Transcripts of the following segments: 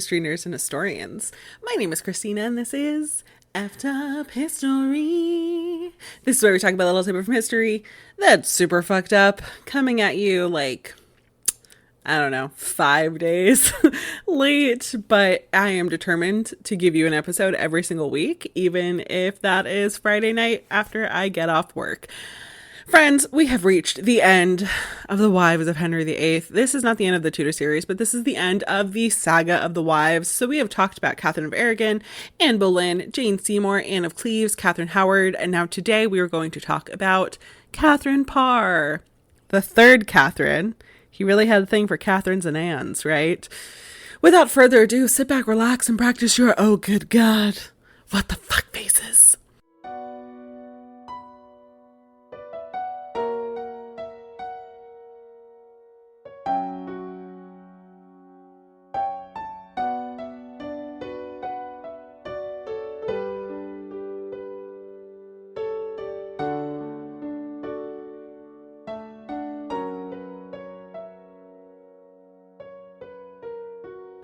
history nerds and historians. My name is Krystina, and this is Effed Up History. This is where we talk about a little tidbit from history that's super fucked up, coming at you like, I don't know, 5 days late, but I am determined to give you an episode every single week, even if that is Friday night after I get off work. Friends, we have reached the end of the wives of Henry VIII. This is not the end of the Tudor series, but this is the end of the saga of the wives. So we have talked about Catherine of Aragon, Anne Boleyn, Jane Seymour, Anne of Cleves, Catherine Howard, and now today we are going to talk about Catherine Parr, the third Catherine. He really had a thing for Catherines and Annes, right? Without further ado, sit back, relax, and practice your oh good god, what the fuck faces.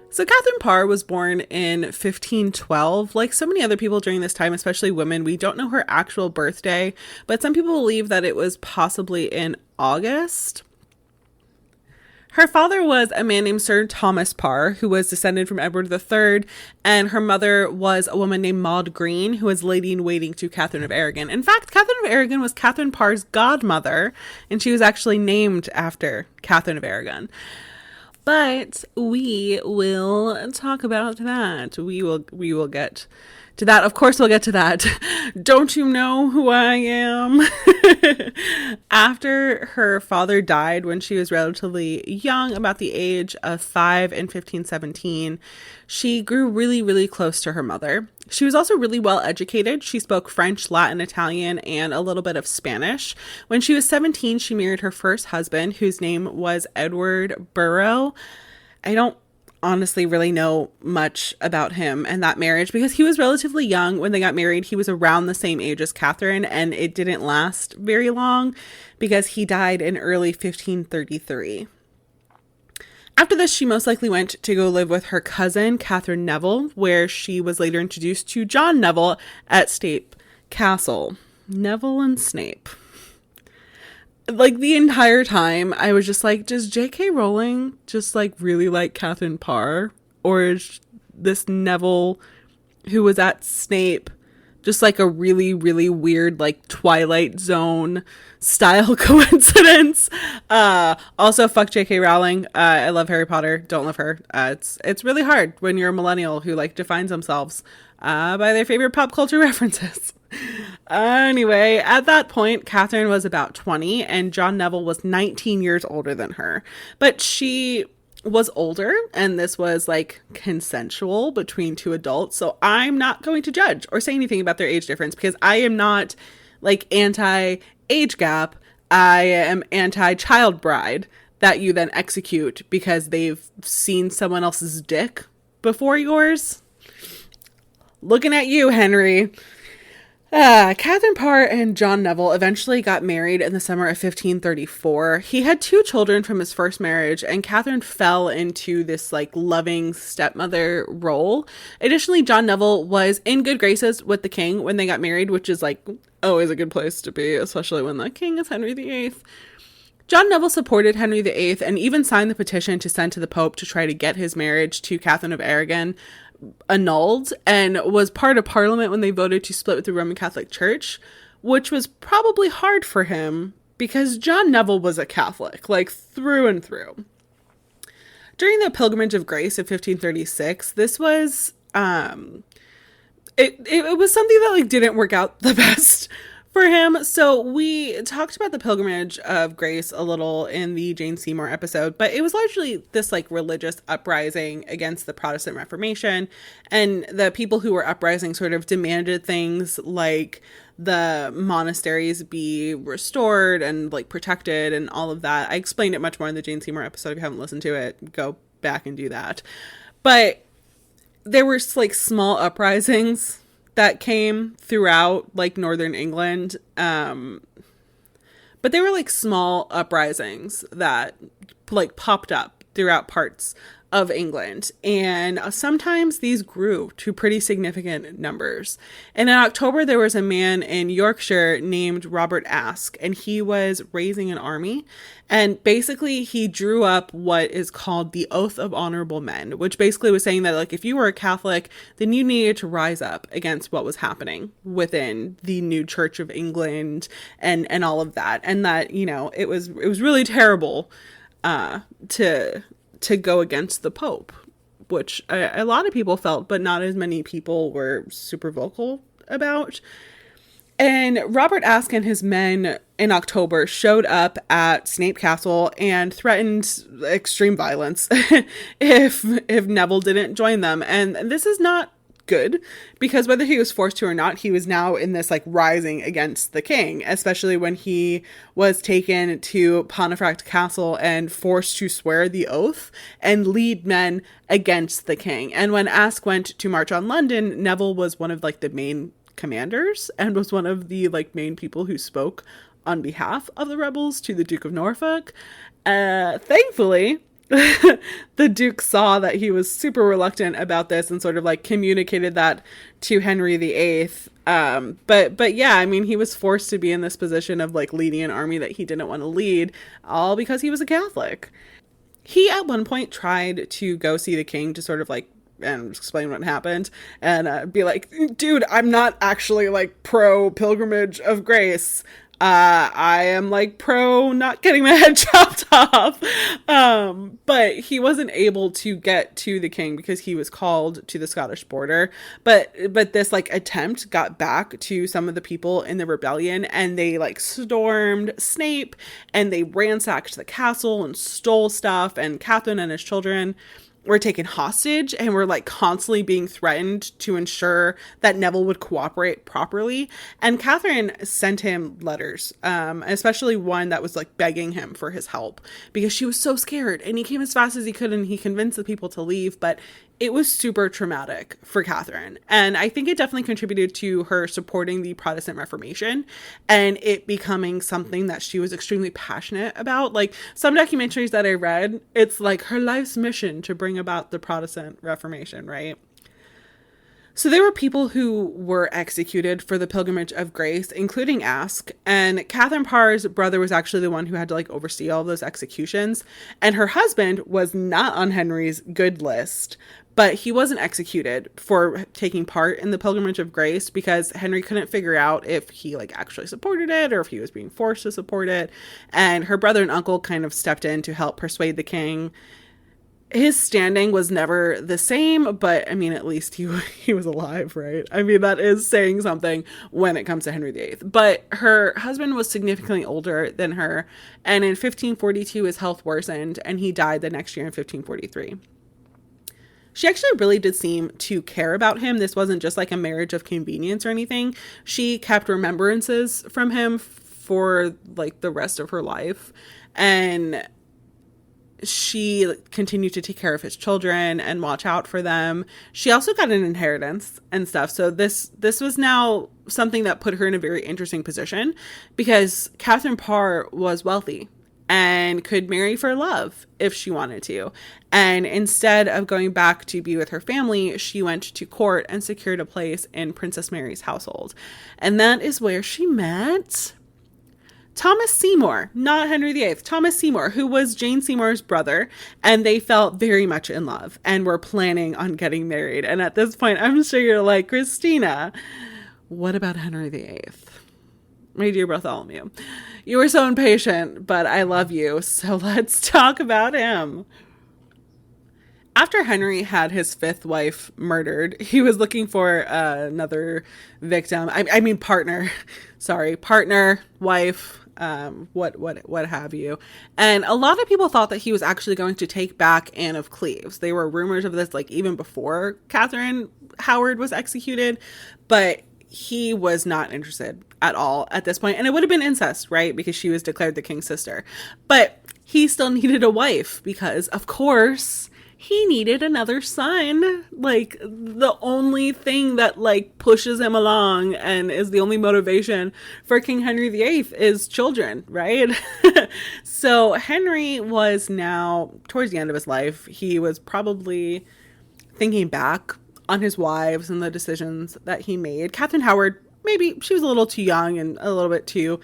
So Catherine Parr was born in 1512. Like so many other people during this time, especially women, we don't know her actual birthday, but some people believe that it was possibly in August. Her father was a man named Sir Thomas Parr, who was descended from Edward III, and her mother was a woman named Maud Green, who was lady-in-waiting to Catherine of Aragon. In fact, Catherine of Aragon was Catherine Parr's godmother, and she was actually named after Catherine of Aragon. But we will talk about that. We will get to that. Of course, we'll get to that. Don't you know who I am? After her father died when she was relatively young, about the age of 5 in 1517, she grew really, really close to her mother. She was also really well educated. She spoke French, Latin, Italian, and a little bit of Spanish. When she was 17, she married her first husband, whose name was Edward Burrough. I don't honestly really know much about him and that marriage because he was relatively young when they got married. He was around the same age as Catherine, and it didn't last very long because he died in early 1533. After this, she most likely went to go live with her cousin, Catherine Neville, where she was later introduced to John Neville at Snape Castle. Neville and Snape. Like, the entire time, I was just like, does J.K. Rowling just, like, really like Catherine Parr? Or is this Neville, who was at Snape, just, like, a really, really weird, like, Twilight Zone style coincidence? Also, fuck J.K. Rowling. I love Harry Potter. Don't love her. It's really hard when you're a millennial who, like, defines themselves by their favorite pop culture references. Anyway, at that point, Catherine was about 20 and John Neville was 19 years older than her. But she was older and this was like consensual between two adults. So I'm not going to judge or say anything about their age difference because I am not like anti-age gap. I am anti-child bride that you then execute because they've seen someone else's dick before yours. Looking at you, Henry. Catherine Parr and John Neville eventually got married in the summer of 1534. He had 2 children from his first marriage, and Catherine fell into this, like, loving stepmother role. Additionally, John Neville was in good graces with the king when they got married, which is, like, always a good place to be, especially when the king is Henry VIII. John Neville supported Henry VIII and even signed the petition to send to the Pope to try to get his marriage to Catherine of Aragon annulled, and was part of Parliament when they voted to split with the Roman Catholic Church, which was probably hard for him because John Neville was a Catholic, like through and through. During the Pilgrimage of Grace of 1536, this was it was something that like didn't work out the best for him. So we talked about the Pilgrimage of Grace a little in the Jane Seymour episode, but it was largely this like religious uprising against the Protestant Reformation, and the people who were uprising sort of demanded things like the monasteries be restored and like protected and all of that. I explained it much more in the Jane Seymour episode. If you haven't listened to it, go back and do that. But there were like small uprisings that came throughout like northern England. But they were like small uprisings that like popped up throughout parts of England, and sometimes these grew to pretty significant numbers. And in October, there was a man in Yorkshire named Robert Aske, and he was raising an army, and basically he drew up what is called the Oath of Honorable Men, which basically was saying that, like, if you were a Catholic, then you needed to rise up against what was happening within the new Church of England and all of that, and that, you know, it was really terrible to go against the Pope, which a lot of people felt, but not as many people were super vocal about. And Robert Aske and his men in October showed up at Snape Castle and threatened extreme violence if Neville didn't join them. And this is not good, because whether he was forced to or not, he was now in this, like, rising against the king, especially when he was taken to Pontefract Castle and forced to swear the oath and lead men against the king. And when Aske went to march on London, Neville was one of, like, the main commanders and was one of the, like, main people who spoke on behalf of the rebels to the Duke of Norfolk. Thankfully, the Duke saw that he was super reluctant about this and sort of, like, communicated that to Henry VIII. But yeah, I mean, he was forced to be in this position of, like, leading an army that he didn't want to lead, all because he was a Catholic. He at one point tried to go see the king to sort of, like, and explain what happened and be like, dude, I'm not actually, like, pro pilgrimage of grace. I am, like, pro not getting my head chopped off. But he wasn't able to get to the king because he was called to the Scottish border. But this, like, attempt got back to some of the people in the rebellion, and they, like, stormed Snape and they ransacked the castle and stole stuff, and Catherine and his children were taken hostage and were, like, constantly being threatened to ensure that Neville would cooperate properly. And Catherine sent him letters, especially one that was, like, begging him for his help because she was so scared, and he came as fast as he could and he convinced the people to leave, but it was super traumatic for Catherine. And I think it definitely contributed to her supporting the Protestant Reformation and it becoming something that she was extremely passionate about. Like, some documentaries that I read, it's like her life's mission to bring about the Protestant Reformation, right? So there were people who were executed for the Pilgrimage of Grace, including Aske, and Catherine Parr's brother was actually the one who had to, like, oversee all of those executions. And her husband was not on Henry's good list, but he wasn't executed for taking part in the Pilgrimage of Grace because Henry couldn't figure out if he, like, actually supported it or if he was being forced to support it. And her brother and uncle kind of stepped in to help persuade the king. His standing was never the same, but I mean, at least he was alive, right? I mean, that is saying something when it comes to Henry VIII. But her husband was significantly older than her, and in 1542 his health worsened, and he died the next year in 1543. She actually really did seem to care about him. This wasn't just like a marriage of convenience or anything. She kept remembrances from him for, like, the rest of her life, and she continued to take care of his children and watch out for them. She also got an inheritance and stuff. So this was now something that put her in a very interesting position because Catherine Parr was wealthy and could marry for love if she wanted to. And instead of going back to be with her family, she went to court and secured a place in Princess Mary's household. And that is where she met Thomas Seymour, not Henry VIII, Thomas Seymour, who was Jane Seymour's brother, and they felt very much in love and were planning on getting married. And at this point, I'm sure you're like, Krystina, what about Henry VIII? My dear Bartholomew, you were so impatient, but I love you, so let's talk about him. After Henry had his fifth wife murdered, he was looking for another victim. I mean, partner. Sorry, partner, wife, what have you. And a lot of people thought that he was actually going to take back Anne of Cleves. There were rumors of this, like, even before Catherine Howard was executed, but he was not interested at all at this point. And it would have been incest, right? Because she was declared the king's sister. But he still needed a wife because, of course, he needed another son. Like, the only thing that, like, pushes him along and is the only motivation for King Henry VIII is children, right? So Henry was now towards the end of his life. He was probably thinking back on his wives and the decisions that he made. Catherine Howard, maybe she was a little too young and a little bit too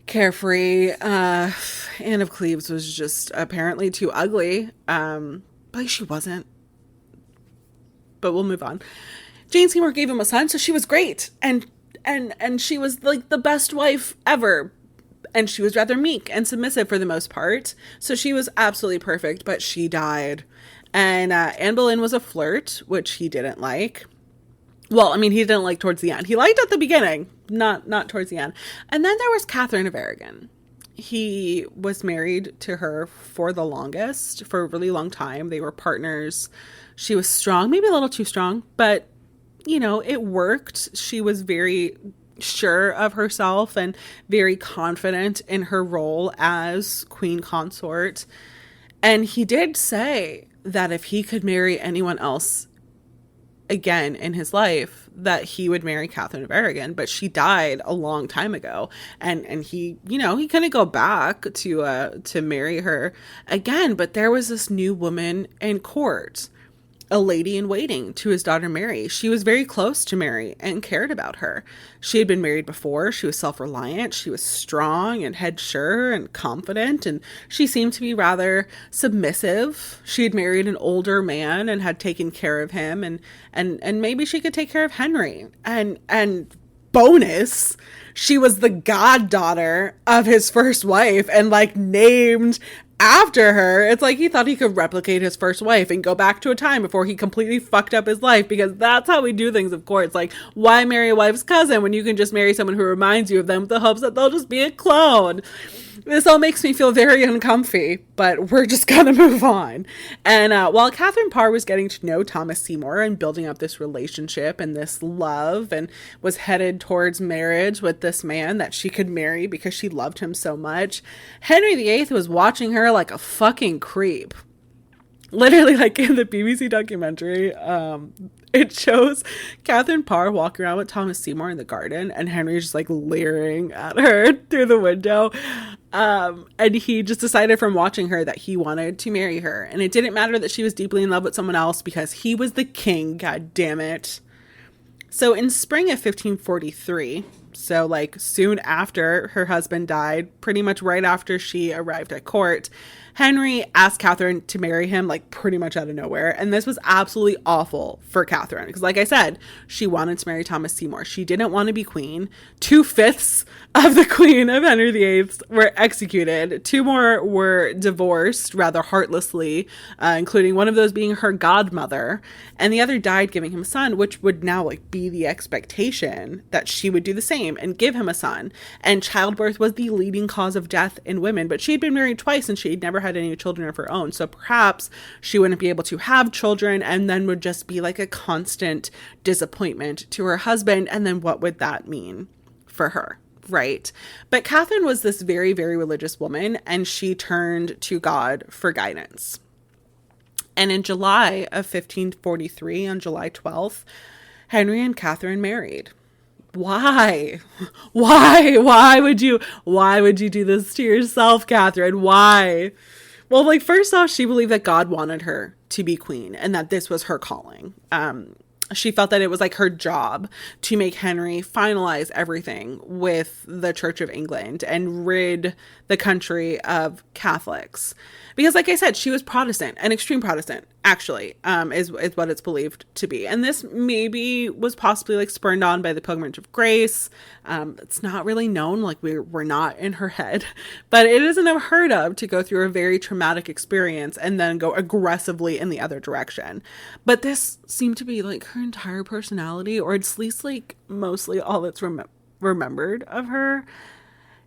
carefree. Anne of Cleves was just apparently too ugly. But she wasn't. But we'll move on. Jane Seymour gave him a son, so she was great. And she was like the best wife ever. And she was rather meek and submissive for the most part. So she was absolutely perfect, but she died. And Anne Boleyn was a flirt, which he didn't like. Well, I mean, he didn't like towards the end. He liked at the beginning, not towards the end. And then there was Catherine of Aragon. He was married to her for the longest, for a really long time. They were partners. She was strong, maybe a little too strong, but, you know, it worked. She was very sure of herself and very confident in her role as queen consort. And he did say that if he could marry anyone else again in his life, that he would marry Catherine of Aragon, but she died a long time ago, and he, you know, he couldn't go back to marry her again. But there was this new woman in court, a lady in waiting to his daughter Mary. She was very close to Mary and cared about her. She had been married before. She was self-reliant. She was strong and head sure and confident, and she seemed to be rather submissive. She had married an older man and had taken care of him, and maybe she could take care of Henry. And bonus, she was the goddaughter of his first wife and like named after her. It's like he thought he could replicate his first wife and go back to a time before he completely fucked up his life, because that's how we do things, of course. It's like, why marry a wife's cousin when you can just marry someone who reminds you of them with the hopes that they'll just be a clone? This all makes me feel very uncomfy, but we're just gonna move on. And while Catherine Parr was getting to know Thomas Seymour and building up this relationship and this love, and was headed towards marriage with this man that she could marry because she loved him so much, Henry VIII was watching her like a fucking creep. Literally, like in the BBC documentary, it shows Catherine Parr walking around with Thomas Seymour in the garden, and Henry's just like leering at her through the window. And he just decided from watching her that he wanted to marry her. And it didn't matter that she was deeply in love with someone else, because he was the king, god damn it. So in spring of 1543, so like soon after her husband died, pretty much right after she arrived at court, Henry asked Catherine to marry him, like pretty much out of nowhere. And this was absolutely awful for Catherine, because like I said, she wanted to marry Thomas Seymour. She didn't want to be queen. 2/5 of the queen of Henry VIII were executed. 2 more were divorced rather heartlessly, including one of those being her godmother. And the other died giving him a son, which would now like be the expectation that she would do the same and give him a son. And childbirth was the leading cause of death in women, but she had been married twice and she had never had any children of her own. So perhaps she wouldn't be able to have children, and then would just be like a constant disappointment to her husband. And then what would that mean for her? Right. But Catherine was this very, very religious woman, and she turned to God for guidance. And in July of 1543, on July 12th, Henry and Catherine married. Why? Why would you do this to yourself, Catherine? Why? Well, like, first off, she believed that God wanted her to be queen and that this was her calling. She felt that it was like her job to make Henry finalize everything with the Church of England and rid the country of Catholics. Because like I said, she was Protestant, an extreme Protestant, actually, is what it's believed to be. And this maybe was possibly like spurned on by the Pilgrimage of Grace. It's not really known, like we're not in her head, but it isn't unheard of to go through a very traumatic experience and then go aggressively in the other direction. But this seemed to be like her entire personality, or at least like mostly all that's remembered of her.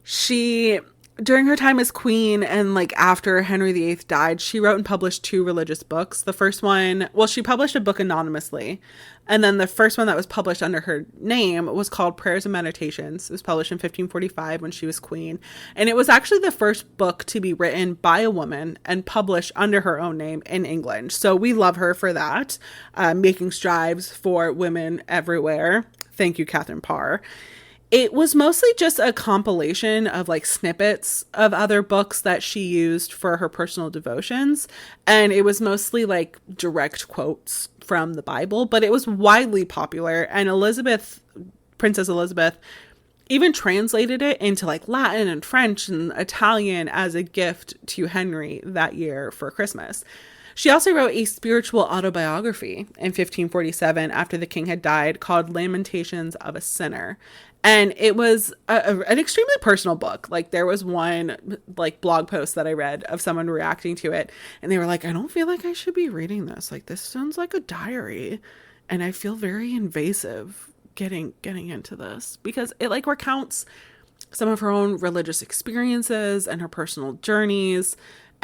She During her time as queen and like after Henry VIII died, she wrote and published two religious books. The first one, well, she published a book anonymously. And then the first one that was published under her name was called Prayers and Meditations. It was published in 1545 when she was queen. And it was actually the first book to be written by a woman and published under her own name in England. So we love her for that, making strides for women everywhere. Thank you, Catherine Parr. It was mostly just a compilation of like snippets of other books that she used for her personal devotions. And it was mostly like direct quotes from the Bible, but it was widely popular. And Princess Elizabeth, even translated it into like Latin and French and Italian as a gift to Henry that year for Christmas. She also wrote a spiritual autobiography in 1547 after the king had died called Lamentations of a Sinner. And it was an extremely personal book. Like there was one like blog post that I read of someone reacting to it. And they were like, I don't feel like I should be reading this. Like this sounds like a diary. And I feel very invasive getting into this because it like recounts some of her own religious experiences and her personal journeys.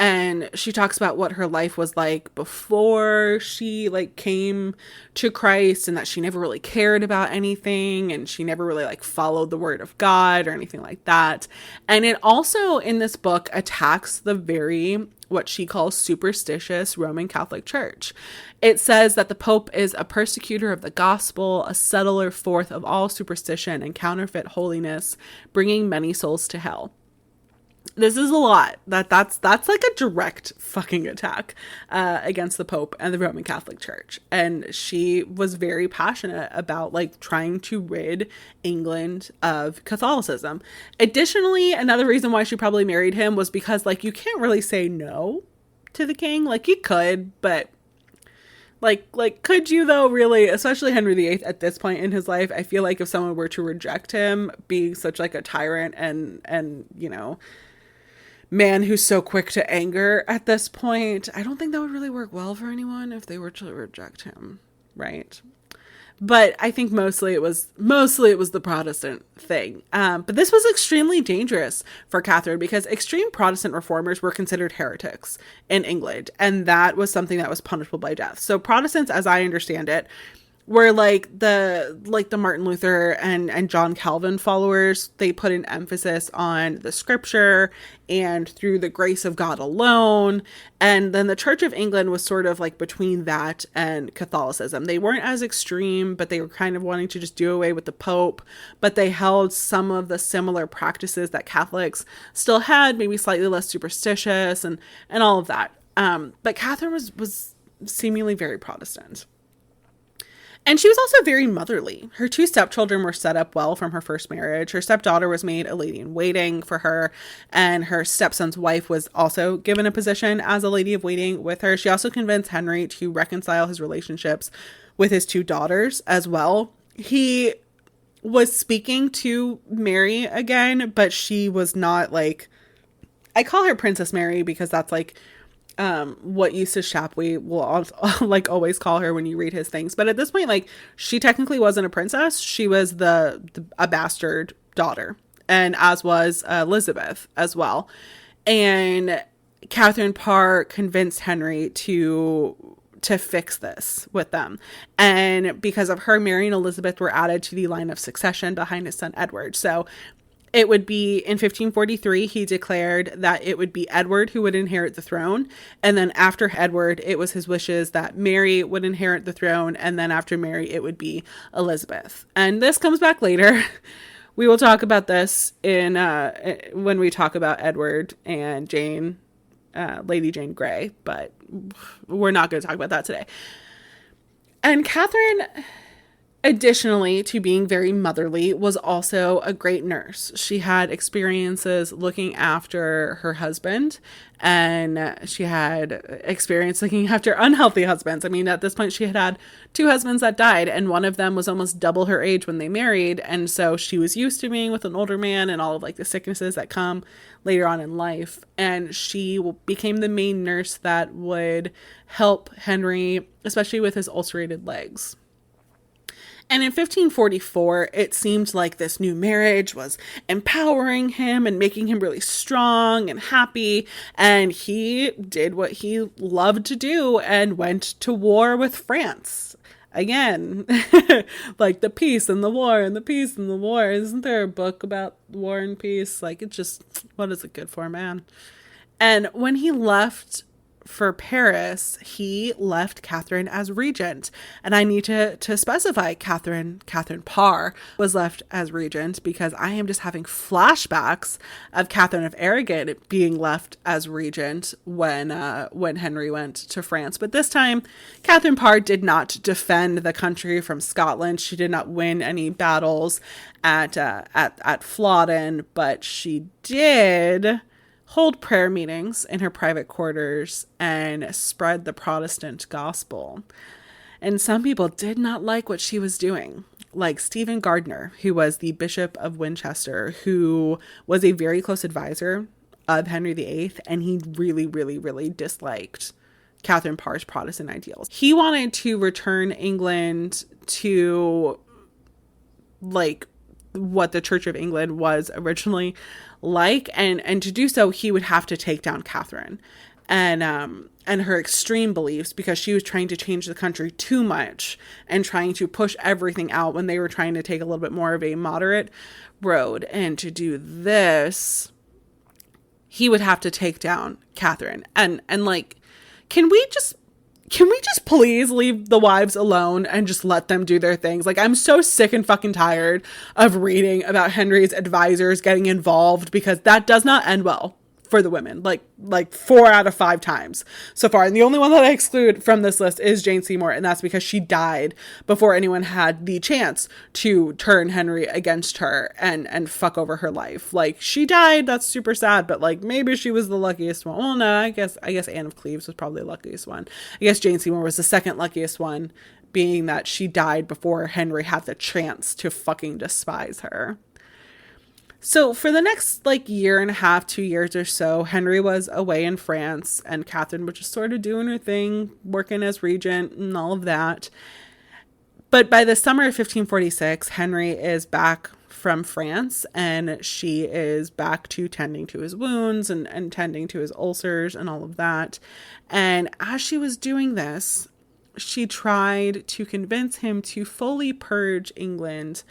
And she talks about what her life was like before she like came to Christ and that she never really cared about anything and she never really like followed the word of God or anything like that. And it also in this book attacks the very what she calls superstitious Roman Catholic Church. It says that the Pope is a persecutor of the gospel, a settler forth of all superstition and counterfeit holiness, bringing many souls to hell. This is a lot. That's like a direct fucking attack against the Pope and the Roman Catholic Church. And she was very passionate about like trying to rid England of Catholicism. Additionally, another reason why she probably married him was because like you can't really say no to the king. Like you could, but like could you though, really? Especially Henry VIII at this point in his life. I feel like if someone were to reject him, being such like a tyrant and you know, man who's so quick to anger at this point, I don't think that would really work well for anyone if they were to reject him, right? But I think mostly it was the Protestant thing. But this was extremely dangerous for Catherine because extreme Protestant reformers were considered heretics in England, and that was something that was punishable by death. So Protestants, as I understand it, where like the Martin Luther and John Calvin followers, they put an emphasis on the scripture and through the grace of God alone. And then the Church of England was sort of like between that and Catholicism. They weren't as extreme, but they were kind of wanting to just do away with the Pope, but they held some of the similar practices that Catholics still had, maybe slightly less superstitious and all of that. But Catherine was seemingly very Protestant. And she was also very motherly. Her two stepchildren were set up well from her first marriage. Her stepdaughter was made a lady in waiting for her, and her stepson's wife was also given a position as a lady of waiting with her. She also convinced Henry to reconcile his relationships with his two daughters as well. He was speaking to Mary again, but she was not like, I call her Princess Mary because that's like what Eustace Shapley will like always call her when you read his things. But at this point, like she technically wasn't a princess. She was a bastard daughter, and as was Elizabeth as well. And Catherine Parr convinced Henry to fix this with them. And because of her, Mary and Elizabeth were added to the line of succession behind his son Edward. So it would be in 1543, he declared that it would be Edward who would inherit the throne. And then after Edward, it was his wishes that Mary would inherit the throne. And then after Mary, it would be Elizabeth. And this comes back later. We will talk about this in when we talk about Edward and Jane, Lady Jane Grey. But we're not going to talk about that today. And Catherine, additionally to being very motherly, was also a great nurse. She had experiences looking after her husband, and she had experience looking after unhealthy husbands. I mean, at this point, she had two husbands that died, and one of them was almost double her age when they married. And so she was used to being with an older man and all of like the sicknesses that come later on in life. And she became the main nurse that would help Henry, especially with his ulcerated legs. And in 1544, it seemed like this new marriage was empowering him and making him really strong and happy. And he did what he loved to do and went to war with France. Again, like the peace and the war and the peace and the war. Isn't there a book about war and peace? Like, it just, what is it good for, man? And when he left for Paris, he left Catherine as regent. And I need to specify Catherine Parr was left as regent, because I am just having flashbacks of Catherine of Aragon being left as regent when Henry went to France. But this time, Catherine Parr did not defend the country from Scotland. She did not win any battles at Flodden, but she did hold prayer meetings in her private quarters and spread the Protestant gospel. And some people did not like what she was doing, like Stephen Gardiner, who was the Bishop of Winchester, who was a very close advisor of Henry VIII, and he really, really, really disliked Catherine Parr's Protestant ideals. He wanted to return England to, like, what the Church of England was originally like, and to do so he would have to take down Catherine and her extreme beliefs, because she was trying to change the country too much and trying to push everything out when they were trying to take a little bit more of a moderate road. And to do this, he would have to take down Catherine. And like, can we just please leave the wives alone and just let them do their things? Like, I'm so sick and fucking tired of reading about Henry's advisors getting involved, because that does not end well for the women, like 4 out of 5 times so far. And the only one that I exclude from this list is Jane Seymour, and that's because she died before anyone had the chance to turn Henry against her and fuck over her life. Like, she died, that's super sad, but like, maybe she was the luckiest one. Well, no, I guess Anne of Cleves was probably the luckiest one. I guess Jane Seymour was the second luckiest one, being that she died before Henry had the chance to fucking despise her. So for the next year and a half, 2 years or so, Henry was away in France, and Catherine was just sort of doing her thing, working as regent and all of that. But by the summer of 1546, Henry is back from France, and she is back to tending to his wounds and tending to his ulcers and all of that. And as she was doing this, she tried to convince him to fully purge England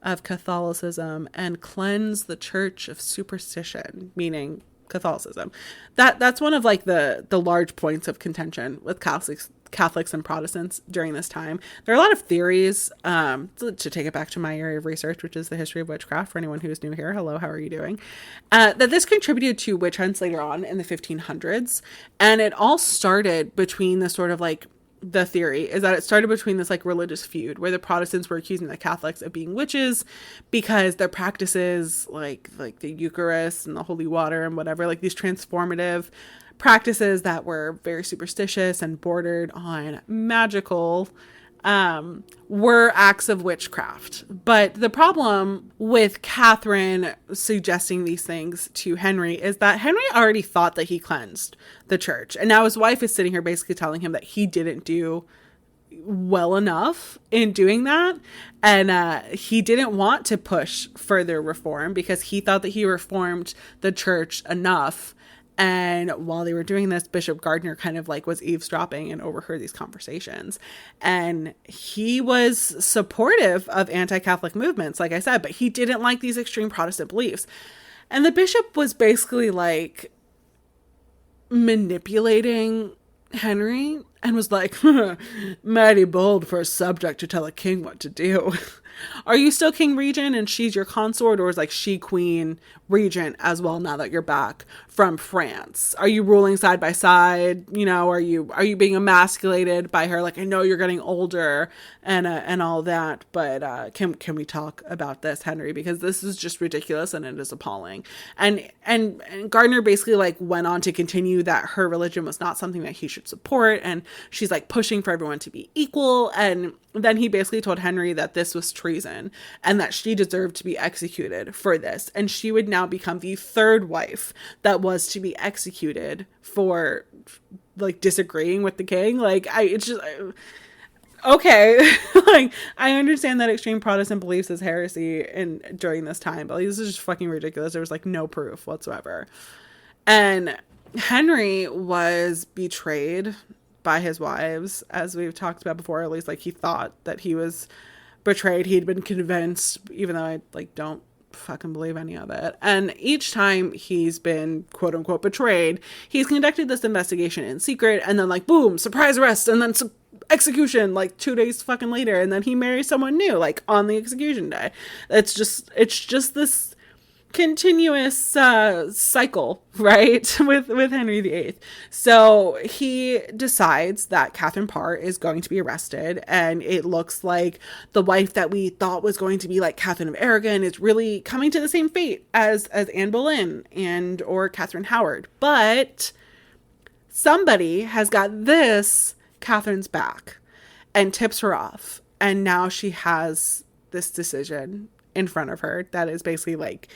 of Catholicism and cleanse the church of superstition, meaning Catholicism. That's one of the large points of contention with Catholics and Protestants during this time. There are a lot of theories, to take it back to my area of research, which is the history of witchcraft. For anyone who's new here, hello, how are you doing? That this contributed to witch hunts later on in the 1500s. And it all started between the sort of the theory is that it started between this religious feud where the Protestants were accusing the Catholics of being witches because their practices like the Eucharist and the holy water and whatever, these transformative practices that were very superstitious and bordered on magical, were acts of witchcraft. But the problem with Catherine suggesting these things to Henry is that Henry already thought that he cleansed the church. And now his wife is sitting here basically telling him that he didn't do well enough in doing that. And he didn't want to push further reform because he thought that he reformed the church enough. And while they were doing this, Bishop Gardiner kind of was eavesdropping and overheard these conversations. And he was supportive of anti-Catholic movements, like I said, but he didn't like these extreme Protestant beliefs. And the bishop was basically manipulating Henry and was like, mighty bold for a subject to tell a king what to do. Are you still king regent and she's your consort, or is she queen regent as well now that you're back from France? Are you ruling side by side? Are you being emasculated by her? I know you're getting older and all that, but can we talk about this, Henry? Because this is just ridiculous and it is appalling. And Gardiner basically went on to continue that her religion was not something that he should support, and she's pushing for everyone to be equal. And then he basically told Henry that this was treason and that she deserved to be executed for this. And she would now become the third wife that was to be executed for disagreeing with the king. Okay. Like, I understand that extreme Protestant beliefs is heresy during this time, but like, this is just fucking ridiculous. There was like no proof whatsoever. And Henry was betrayed by his wives, as we've talked about before. At least like he thought that he was betrayed. He'd been convinced, even though I like don't fucking believe any of it. And each time he's been quote unquote betrayed, he's conducted this investigation in secret, and then like boom, surprise arrest, and then execution like 2 days fucking later, and then he marries someone new like on the execution day. It's just this continuous cycle, right, with Henry VIII. So he decides that Catherine Parr is going to be arrested, and it looks like the wife that we thought was going to be like Catherine of Aragon is really coming to the same fate as Anne Boleyn and or Catherine Howard. But somebody has got this Catherine's back and tips her off, and now she has this decision in front of her that is basically like,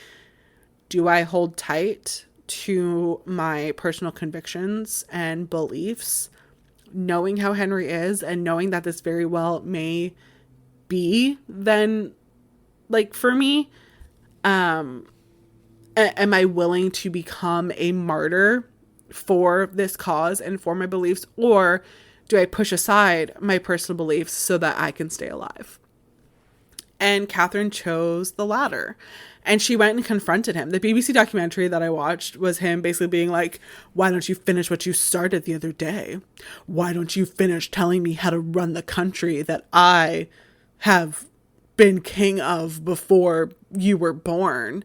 do I hold tight to my personal convictions and beliefs, knowing how Henry is and knowing that this very well may be then like for me? Am I willing to become a martyr for this cause and for my beliefs, or do I push aside my personal beliefs so that I can stay alive? And Catherine chose the latter. And she went and confronted him. The BBC documentary that I watched was him basically being like, why don't you finish what you started the other day? Why don't you finish telling me how to run the country that I have been king of before you were born?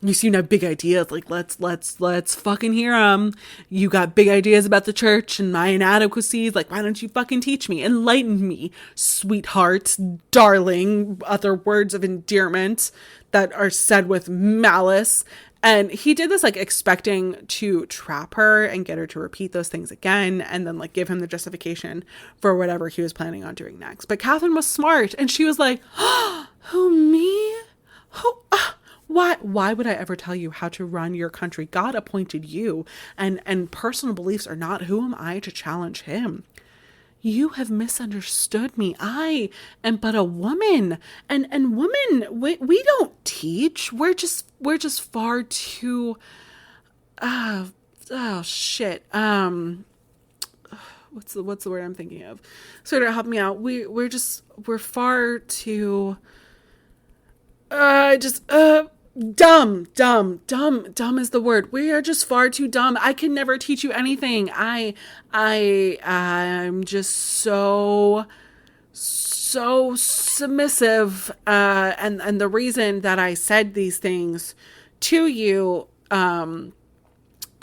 You seem to have big ideas. Like, let's fucking hear them. You got big ideas about the church and my inadequacies. Like, why don't you fucking teach me? Enlighten me, sweetheart, darling, other words of endearment that are said with malice. And he did this like expecting to trap her and get her to repeat those things again, and then like give him the justification for whatever he was planning on doing next. But Catherine was smart, and she was like, oh, who, me? Who? Why would I ever tell you how to run your country? God appointed you, and personal beliefs are not. Who am I to challenge him? You have misunderstood me. I am but a woman, and women, we don't teach. We're just far too, oh shit. What's the word I'm thinking of? Sort of help me out. We're far too, dumb is the word. We are just far too dumb. I can never teach you anything. I'm just so submissive. And the reason that I said these things to you,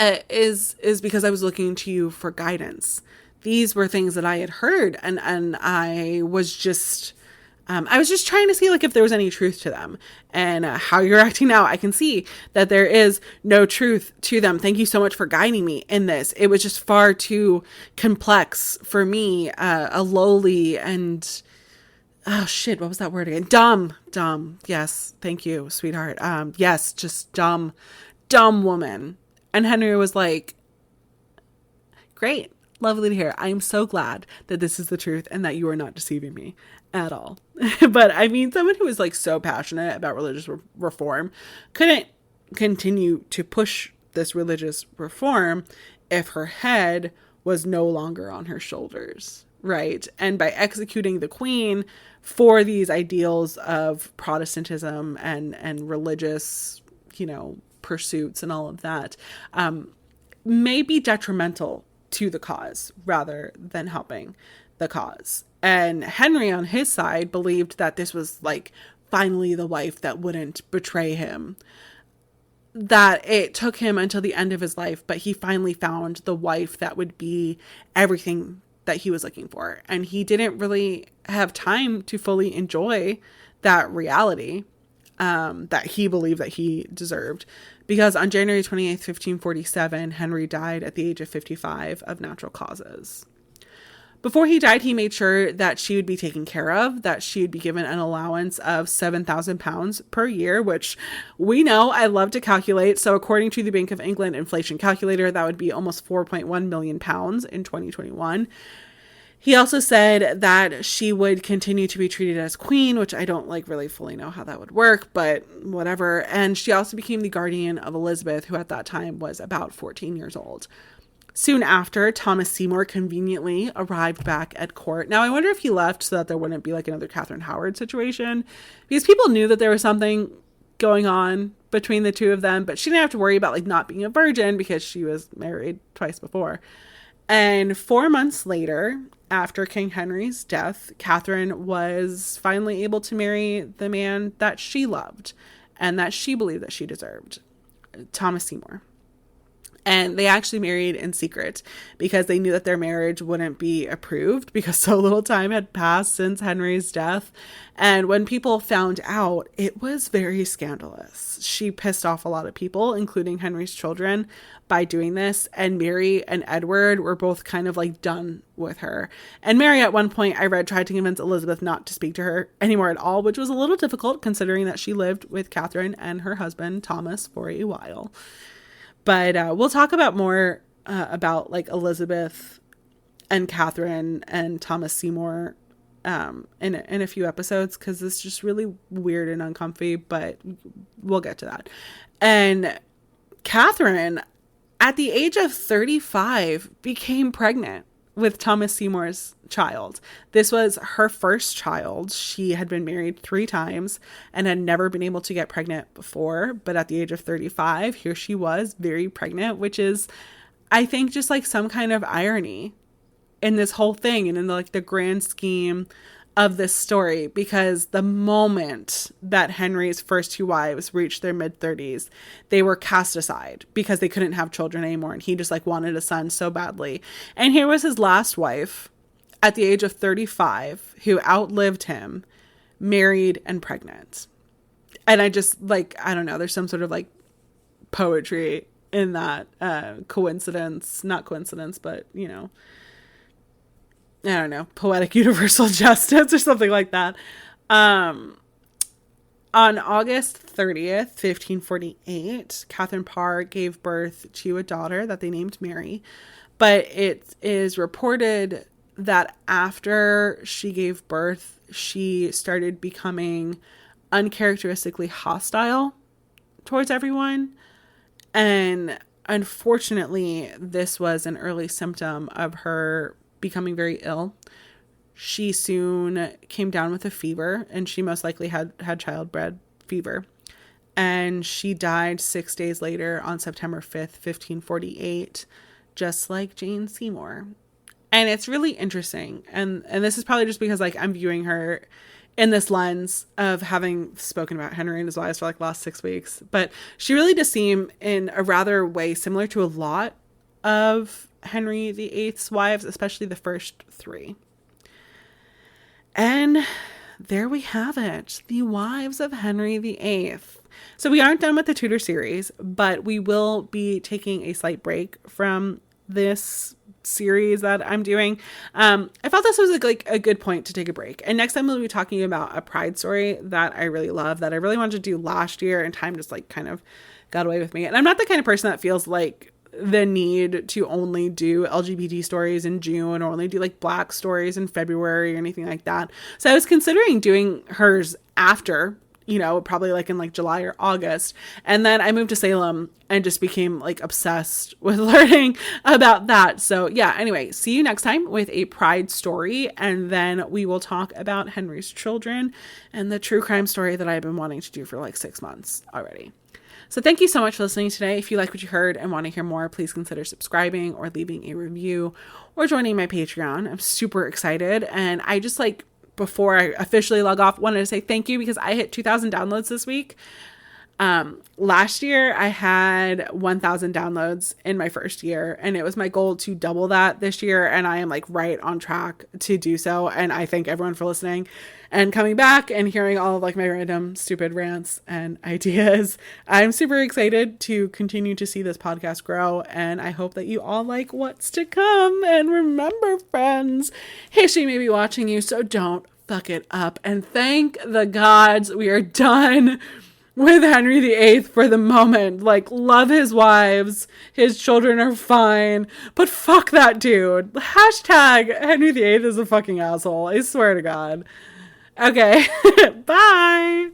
is because I was looking to you for guidance. These were things that I had heard, and I was just trying to see like if there was any truth to them. And how you're acting now, I can see that there is no truth to them. Thank you so much for guiding me in this. It was just far too complex for me, a lowly and, oh shit, what was that word again? Dumb. Yes, thank you, sweetheart. Yes, just dumb woman. And Henry was like, great. Lovely to hear. I am so glad that this is the truth and that you are not deceiving me at all. But I mean, someone who is like so passionate about religious reform couldn't continue to push this religious reform if her head was no longer on her shoulders, right? And by executing the queen for these ideals of Protestantism and religious, pursuits and all of that, may be detrimental to the cause rather than helping the cause. And Henry on his side believed that this was like finally the wife that wouldn't betray him, that it took him until the end of his life, but he finally found the wife that would be everything that he was looking for. And he didn't really have time to fully enjoy that reality that he believed that he deserved, because on January 28th, 1547, Henry died at the age of 55 of natural causes. Before he died, he made sure that she would be taken care of, that she would be given an allowance of £7,000 per year, which we know I love to calculate. So according to the Bank of England inflation calculator, that would be almost £4.1 million in 2021. He also said that she would continue to be treated as queen, which I don't like really fully know how that would work, but whatever. And she also became the guardian of Elizabeth, who at that time was about 14 years old. Soon after, Thomas Seymour conveniently arrived back at court. Now, I wonder if he left so that there wouldn't be like another Catherine Howard situation, because people knew that there was something going on between the two of them, but she didn't have to worry about like not being a virgin because she was married twice before. And 4 months later, after King Henry's death, Catherine was finally able to marry the man that she loved and that she believed that she deserved, Thomas Seymour. And they actually married in secret because they knew that their marriage wouldn't be approved because so little time had passed since Henry's death. And when people found out, it was very scandalous. She pissed off a lot of people, including Henry's children, by doing this. And Mary and Edward were both kind of like done with her. And Mary, at one point, I read, tried to convince Elizabeth not to speak to her anymore at all, which was a little difficult considering that she lived with Catherine and her husband, Thomas, for a while. But we'll talk about more about like Elizabeth and Catherine and Thomas Seymour in a few episodes, because it's just really weird and uncomfy, but we'll get to that. And Catherine, at the age of 35, became pregnant with Thomas Seymour's child. This was her first child. She had been married 3 times and had never been able to get pregnant before. But at the age of 35, here she was, very pregnant, which is, I think, just like some kind of irony in this whole thing and in the grand scheme of this story, because the moment that Henry's first 2 wives reached their mid-30s, they were cast aside because they couldn't have children anymore, and he just like wanted a son so badly. And here was his last wife at the age of 35 who outlived him, married and pregnant. And I just like, I don't know, there's some sort of like poetry in that coincidence, not coincidence, but you know, I don't know, poetic universal justice or something like that. On August 30th, 1548, Catherine Parr gave birth to a daughter that they named Mary. But it is reported that after she gave birth, she started becoming uncharacteristically hostile towards everyone. And unfortunately, this was an early symptom of her becoming very ill. She soon came down with a fever, and she most likely had childbed fever. And she died 6 days later on September 5th, 1548, just like Jane Seymour. And it's really interesting. And this is probably just because like I'm viewing her in this lens of having spoken about Henry and his wives for like the last 6 weeks. But she really does seem in a rather way similar to a lot of Henry VIII's wives, especially the first 3. And there we have it, the wives of Henry VIII. So we aren't done with the Tudor series, but we will be taking a slight break from this series that I'm doing. I felt this was a good point to take a break. And next time we'll be talking about a pride story that I really love, that I really wanted to do last year, and time just like kind of got away with me. And I'm not the kind of person that feels like the need to only do LGBT stories in June or only do like Black stories in February or anything like that. So I was considering doing hers after, you know, probably like in like July or August. And then I moved to Salem and just became like obsessed with learning about that. So yeah, anyway, see you next time with a pride story. And then we will talk about Henry's children and the true crime story that I've been wanting to do for like 6 months already. So thank you so much for listening today. If you like what you heard and want to hear more, please consider subscribing or leaving a review or joining my Patreon. I'm super excited. And I just like, before I officially log off, wanted to say thank you because I hit 2,000 downloads this week. Last year I had 1,000 downloads in my first year, and it was my goal to double that this year. And I am like right on track to do so. And I thank everyone for listening and coming back and hearing all of like my random stupid rants and ideas. I'm super excited to continue to see this podcast grow, and I hope that you all like what's to come. And remember, friends, history may be watching you, so don't fuck it up. And thank the gods we are done with Henry VIII for the moment. Like, love his wives. His children are fine. But fuck that dude. Hashtag Henry VIII is a fucking asshole. I swear to God. Okay. Bye.